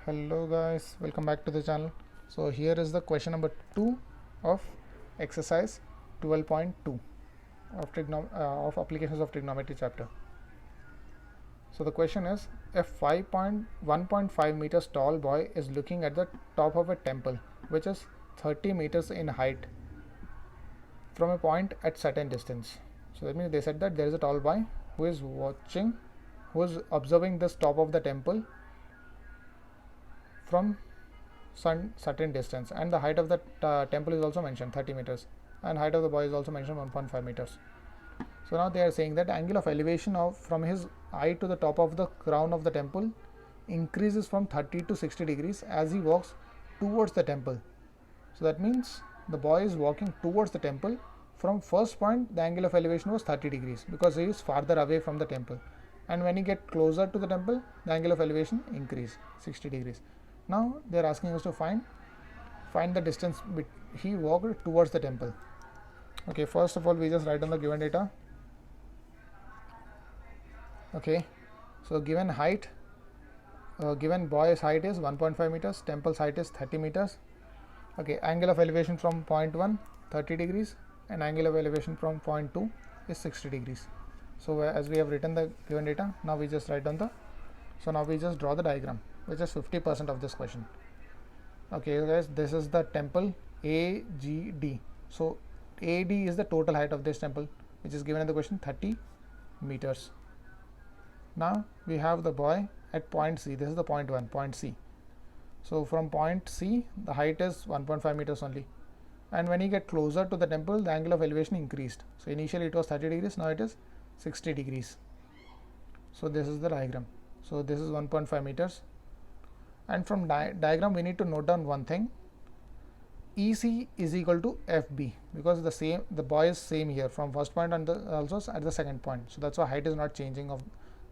Hello guys, welcome back to the channel. So here is the question number 2 of exercise 12.2 of applications of trigonometry chapter. So the question is, a 1.5 meters tall boy is looking at the top of a temple which is 30 meters in height from a point at certain distance. So that means they said that there is a tall boy who is observing this top of the temple from certain distance, and the height of the temple is also mentioned 30 meters, and height of the boy is also mentioned 1.5 meters. So now they are saying that angle of elevation from his eye to the top of the crown of the temple increases from 30 to 60 degrees as he walks towards the temple. So that means the boy is walking towards the temple. From first point the angle of elevation was 30 degrees because he is farther away from the temple, and when he get closer to the temple the angle of elevation increase 60 degrees. Now they are asking us to find the distance he walked towards the temple. Okay, first of all we just write down the given data. Okay, so given height, given boy's height is 1.5 meters, temple's height is 30 meters. Okay, angle of elevation from point 1 30 degrees, and angle of elevation from point 2 is 60 degrees. So as we have written the given data, now we just write down now we just draw the diagram, which is 50% of this question. Okay guys, this is the temple AGD. So AD is the total height of this temple, which is given in the question 30 meters. Now we have the boy at point C. This is the point 1, point C. So from point C the height is 1.5 meters only, and when he get closer to the temple the angle of elevation increased. So initially it was 30 degrees, now it is 60 degrees. So this is the diagram. So this is 1.5 meters, and from diagram we need to note down one thing. EC is equal to FB, because the boy is same here from first point and also at the second point. So that's why height is not changing, of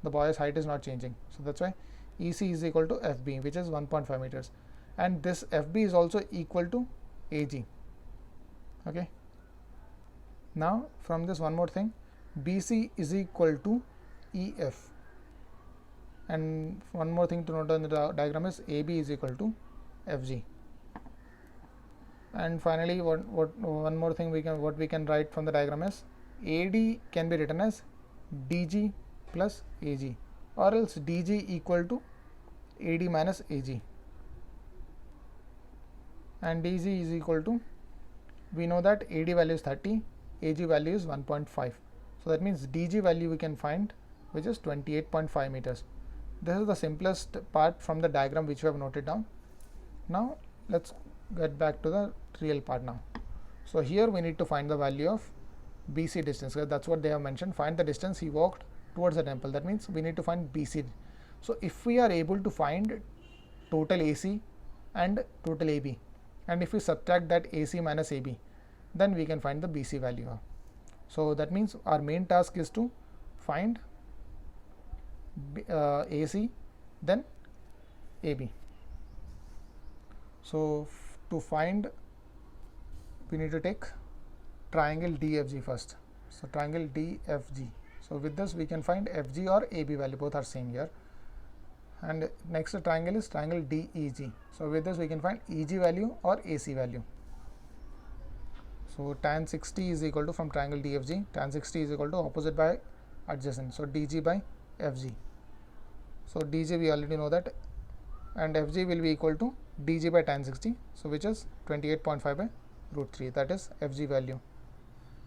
the boy's height is not changing. So that's why EC is equal to FB, which is 1.5 meters, and this FB is also equal to AG. Okay, now from this one more thing, BC is equal to EF, and one more thing to note on the diagram is AB is equal to FG. And finally one more thing what we can write from the diagram is AD can be written as DG plus AG, or else DG equal to AD minus AG, and DG is equal to, we know that AD value is 30, AG value is 1.5. So that means DG value we can find, which is 28.5 meters. This is the simplest part from the diagram which we have noted down. Now let's get back to the real part now. So here we need to find the value of BC distance. That's what they have mentioned. Find the distance he walked towards the temple. That means we need to find BC. So if we are able to find total AC and total AB, and if we subtract that AC minus AB, then we can find the BC value. So that means our main task is to find AC, then AB. So to find, we need to take triangle DFG first. So triangle DFG. So with this we can find FG or AB value, both are same here. And next triangle is triangle DEG. So with this we can find EG value or AC value. So tan 60 is equal to, from triangle DFG, tan 60 is equal to opposite by adjacent. So DG by FG. So DG we already know that, and FG will be equal to DG by tan 60. So which is 28.5 by root 3. That is FG value.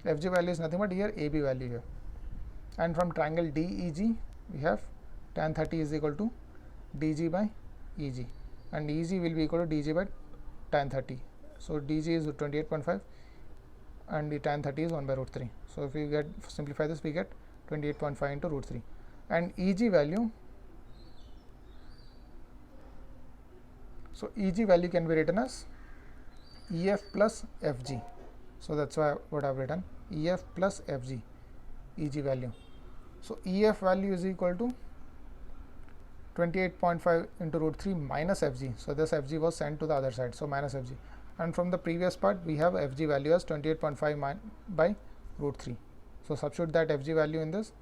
FG value is nothing but here AB value here. And from triangle DEG we have tan 30 is equal to DG by EG, and EG will be equal to DG by tan 30. So DG is 28.5 and the tan 30 is 1 by root 3. So if we simplify this, we get 28.5 into root 3, and EG value, so EG value can be written as EF plus FG. So that's why what I have written, EF plus FG, EG value. So EF value is equal to 28.5 into root 3 minus FG. So this FG was sent to the other side, so minus FG. And from the previous part we have FG value as 28.5 by root 3. So substitute that FG value in this,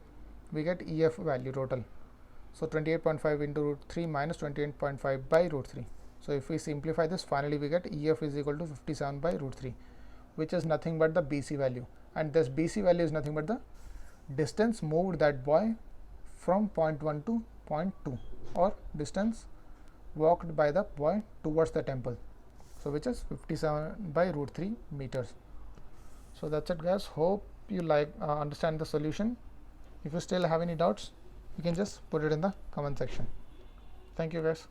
we get EF value total. So 28.5 into root 3 minus 28.5 by root 3. So if we simplify this, finally we get EF is equal to 57 by root 3, which is nothing but the BC value, and this BC value is nothing but the distance moved that boy from point 1 to point 2, or distance walked by the boy towards the temple, so which is 57 by root 3 meters. So that's it guys, hope you understand the solution. If you still have any doubts, you can just put it in the comment section. Thank you guys.